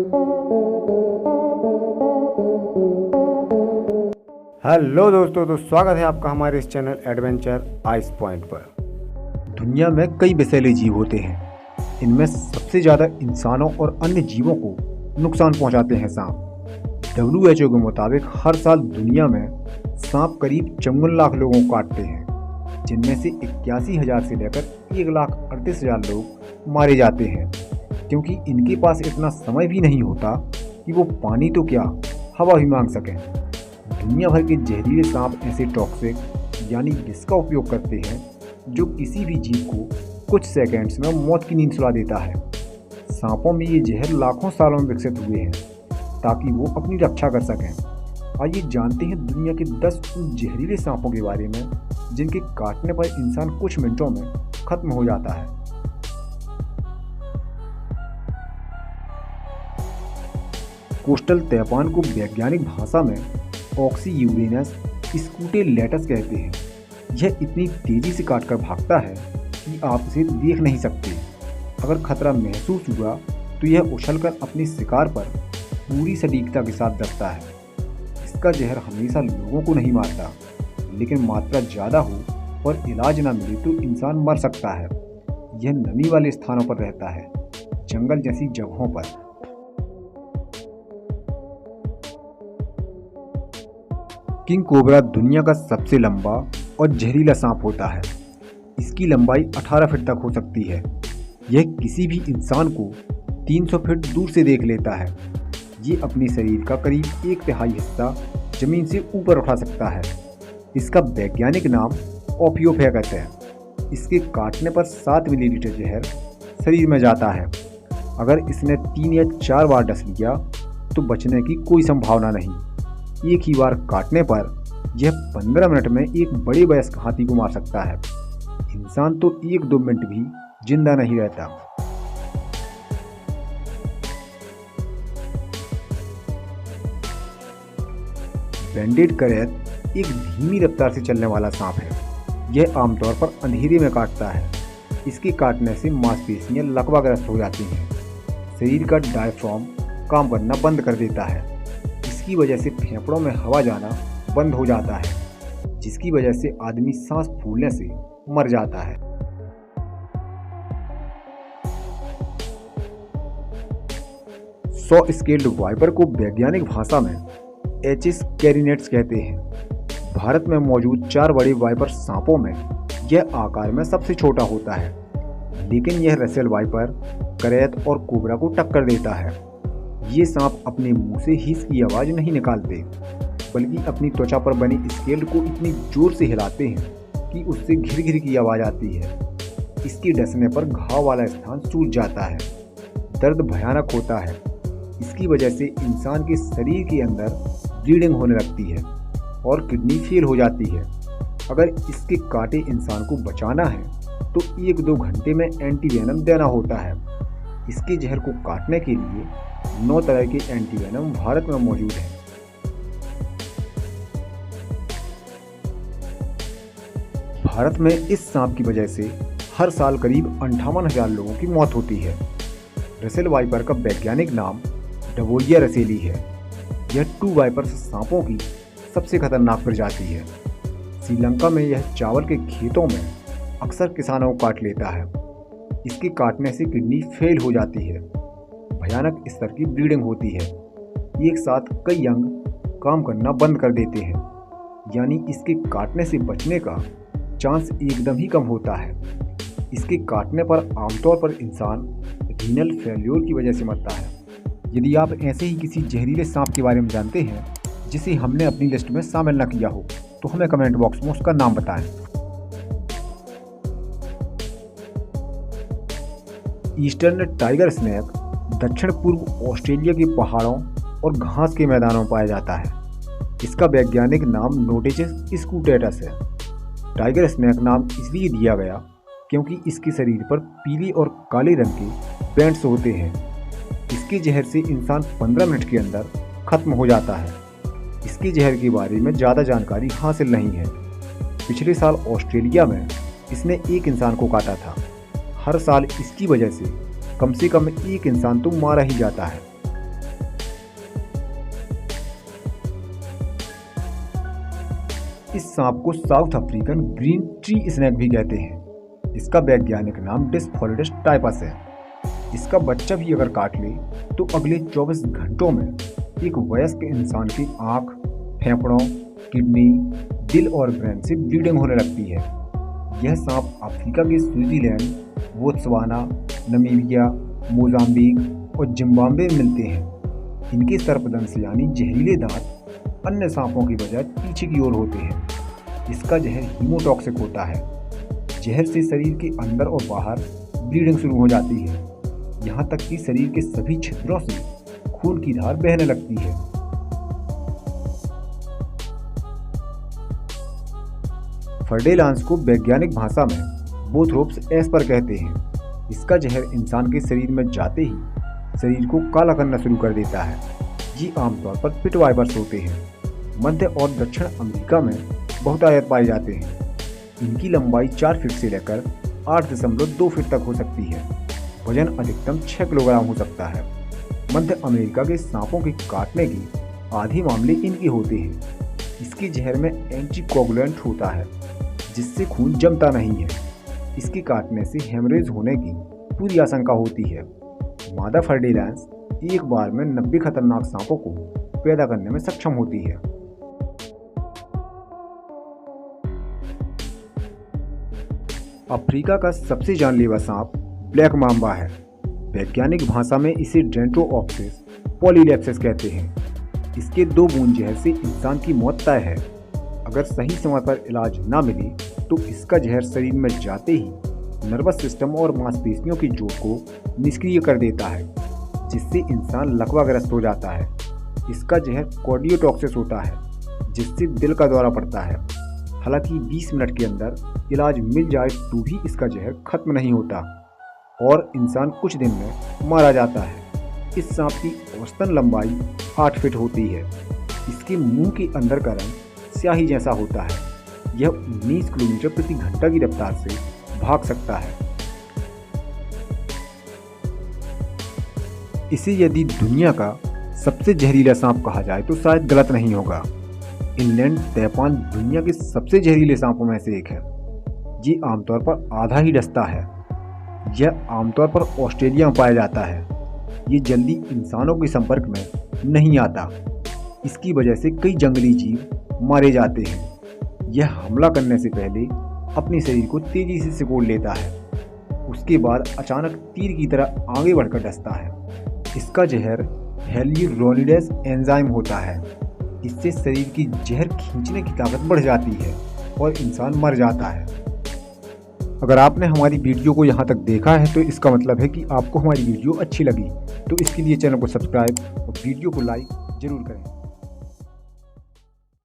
Hello दोस्तों, तो स्वागत है आपका हमारे इस चैनल एडवेंचर आइस पॉइंट पर। दुनिया में कई विषैले जीव होते हैं। इनमें सबसे ज़्यादा इंसानों और अन्य जीवों को नुकसान पहुंचाते हैं सांप। WHO के मुताबिक हर साल दुनिया में सांप करीब 54 लाख लोगों को काटते हैं, जिनमें से 81,000 से लेकर 1,38,000 लोग मारे जाते हैं, क्योंकि इनके पास इतना समय भी नहीं होता कि वो पानी तो क्या हवा भी मांग सकें। दुनिया भर के जहरीले सांप ऐसे टॉक्सिक यानी विष का उपयोग करते हैं जो किसी भी जीव को कुछ सेकंड्स में मौत की नींद सुला देता है। सांपों में ये जहर लाखों सालों में विकसित हुए हैं ताकि वो अपनी रक्षा कर सकें। आइए जानते हैं दुनिया के 10 उन जहरीले सांपों के बारे में जिनके काटने पर इंसान कुछ मिनटों में खत्म हो जाता है। कोस्टल तैपान को वैज्ञानिक भाषा में ऑक्सीयूरिनस स्कूटेलेटस कहते हैं। यह इतनी तेजी से काटकर भागता है कि आप इसे देख नहीं सकते। अगर खतरा महसूस हुआ तो यह उछलकर अपने शिकार पर पूरी सटीकता के साथ दबता है। इसका जहर हमेशा लोगों को नहीं मारता, लेकिन मात्रा ज़्यादा हो और इलाज न मिले तो इंसान मर सकता है। यह नमी वाले स्थानों पर रहता है, जंगल जैसी जगहों पर। किंग कोबरा दुनिया का सबसे लंबा और जहरीला सांप होता है। इसकी लंबाई 18 फीट तक हो सकती है। यह किसी भी इंसान को 300 फीट दूर से देख लेता है। ये अपने शरीर का करीब 1/3 हिस्सा जमीन से ऊपर उठा सकता है। इसका वैज्ञानिक नाम ओपियोफेगस है। इसके काटने पर 7 मिलीलीटर जहर शरीर में जाता है। अगर इसने 3 या 4 बार डस लिया तो बचने की कोई संभावना नहीं। एक ही बार काटने पर यह 15 मिनट में एक बड़े वयस्क हाथी को मार सकता है। इंसान तो 1-2 मिनट भी जिंदा नहीं रहता। बैंडेड करैत एक धीमी रफ्तार से चलने वाला सांप है। यह आमतौर पर अंधेरे में काटता है। इसके काटने से मांसपेशियां लकवाग्रस्त हो जाती हैं। शरीर का डायफ्राम काम करना बंद कर देता है। इसकी वजह से फेफड़ों में हवा जाना बंद हो जाता है, जिसकी वजह से आदमी सांस फूलने से मर जाता है। सॉ स्केल्ड वाइपर को वैज्ञानिक भाषा में एचिस कैरिनेट्स कहते हैं। भारत में मौजूद 4 बड़े वाइपर सांपों में यह आकार में सबसे छोटा होता है, लेकिन यह रसेल वाइपर, करैत और कोबरा को टक्कर देता है। ये सांप अपने मुंह से हिस की आवाज़ नहीं निकालते, बल्कि अपनी त्वचा पर बने स्केल को इतनी जोर से हिलाते हैं कि उससे घिर घिर की आवाज़ आती है। इसके डसने पर घाव वाला स्थान सूज जाता है। दर्द भयानक होता है। इसकी वजह से इंसान के शरीर के अंदर ब्लीडिंग होने लगती है और किडनी फेल हो जाती है। अगर इसके काटे इंसान को बचाना है तो 1-2 घंटे में एंटीवेनम देना होता है। इसके जहर को काटने के लिए 9 तरह के एंटीवेनम भारत में मौजूद हैं। भारत में इस सांप की वजह से हर साल करीब 58,000 लोगों की मौत होती है। रसेल वाइपर का वैज्ञानिक नाम डवोलिया रसेली है। यह 2 वाइपर सांपों की सबसे खतरनाक प्रजाति है। श्रीलंका में यह चावल के खेतों में अक्सर किसानों को काट लेता है। इसके काटने से किडनी फेल हो जाती है। भयानक स्तर की ब्लीडिंग होती है। एक साथ कई अंग काम करना बंद कर देते हैं, यानी इसके काटने से बचने का चांस एकदम ही कम होता है। इसके काटने पर आमतौर पर इंसान रीनल फेल्योर की वजह से मरता है। यदि आप ऐसे ही किसी जहरीले सांप के बारे में जानते हैं जिसे हमने अपनी लिस्ट में शामिल न किया हो तो हमें कमेंट बॉक्स में उसका नाम बताएं। ईस्टर्न टाइगर स्नेक दक्षिण पूर्व ऑस्ट्रेलिया के पहाड़ों और घास के मैदानों में पाया जाता है। इसका वैज्ञानिक नाम नोटिचिस स्कूटेटस है। टाइगर स्नेक नाम इसलिए दिया गया क्योंकि इसके शरीर पर पीले और काले रंग के बैंड्स होते हैं। इसके जहर से इंसान 15 मिनट के अंदर खत्म हो जाता है। इसके जहर के बारे में ज़्यादा जानकारी हासिल नहीं है। पिछले साल ऑस्ट्रेलिया में इसने एक इंसान को काटा था। हर साल इसकी वजह से कम एक इंसान तो मारा ही जाता है। इस सांप को south African green tree snake भी कहते हैं। इसका वैज्ञानिक नाम डिस्फोलिडस टाइपस है। इसका बच्चा भी अगर काट ले तो अगले 24 घंटों में एक वयस्क इंसान की आँख, फेफड़ों, किडनी, दिल और ब्रेन से ब्लीडिंग होने लगती है। यह सांप अफ्रीका के स्विट्जरलैंड, बोत्सवाना, नामीबिया, मोजाम्बिक और जिम्बाब्वे में मिलते हैं। इनके सर्पदंश यानी जहरीले दांत अन्य सांपों की बजाय पीछे की ओर होते हैं। इसका जहर हीमोटॉक्सिक होता है। जहर से शरीर के अंदर और बाहर ब्लीडिंग शुरू हो जाती है, यहाँ तक कि शरीर के सभी छिद्रों से खून की धार बहने लगती है। फर्डेलांस को वैज्ञानिक भाषा में बोथरोप्स एस्पर कहते हैं। इसका जहर इंसान के शरीर में जाते ही शरीर को काला करना शुरू कर देता है। ये आमतौर पर पिट वाइपर्स होते हैं। मध्य और दक्षिण अमेरिका में बहुतायत पाए जाते हैं। इनकी लंबाई 4 फीट से लेकर 8.2 फीट तक हो सकती है। वजन अधिकतम 6 किलोग्राम हो सकता है। मध्य अमेरिका के सांपों के काटने के आधे मामले इनके होते हैं। इसके जहर में एंटीकोगुलेंट होता है, जिससे खून जमता नहीं है। इसके काटने से हेमरेज होने की पूरी आशंका होती है। मादा फर्डेलांस एक बार में 90 खतरनाक सांपों को पैदा करने में सक्षम होती है। अफ्रीका का सबसे जानलेवा सांप ब्लैक माम्बा है। वैज्ञानिक भाषा में इसे डेंट्रोऑप्सिस पॉलीलेप्सिस कहते हैं। इसके 2 बूंद जहर से इंसान की मौत तय है। अगर सही समय पर इलाज ना मिले तो इसका जहर शरीर में जाते ही नर्वस सिस्टम और मांसपेशियों की जोड़ को निष्क्रिय कर देता है, जिससे इंसान लकवाग्रस्त हो जाता है। इसका जहर कार्डियोटॉक्सिस होता है, जिससे दिल का दौरा पड़ता है। हालांकि 20 मिनट के अंदर इलाज मिल जाए तो भी इसका जहर खत्म नहीं होता और इंसान कुछ दिन में मारा जाता है। इस सांप की औसतन लंबाई 8 फीट होती है। इसके मुंह के अंदर का रंग स्याही जैसा होता है। यह 19 किलोमीटर प्रति घंटा की रफ्तार से भाग सकता है। इसे यदि दुनिया का सबसे जहरीला सांप कहा जाए तो शायद गलत नहीं होगा। इनलैंड तैपान दुनिया के सबसे जहरीले सांपों में से एक है। ये आमतौर पर आधा ही डसता है। यह आमतौर पर ऑस्ट्रेलिया में पाया जाता है। ये जल्दी इंसानों के संपर्क में नहीं आता। इसकी वजह से कई जंगली जीव मारे जाते हैं। यह हमला करने से पहले अपने शरीर को तेजी से सिकोड़ लेता है, उसके बाद अचानक तीर की तरह आगे बढ़कर डसता है। इसका जहर हेल्यूरोनिडेस एंजाइम होता है। इससे शरीर की जहर खींचने की ताकत बढ़ जाती है और इंसान मर जाता है। अगर आपने हमारी वीडियो को यहाँ तक देखा है तो इसका मतलब है कि आपको हमारी वीडियो अच्छी लगी। तो इसके लिए चैनल को सब्सक्राइब और वीडियो को लाइक जरूर करें।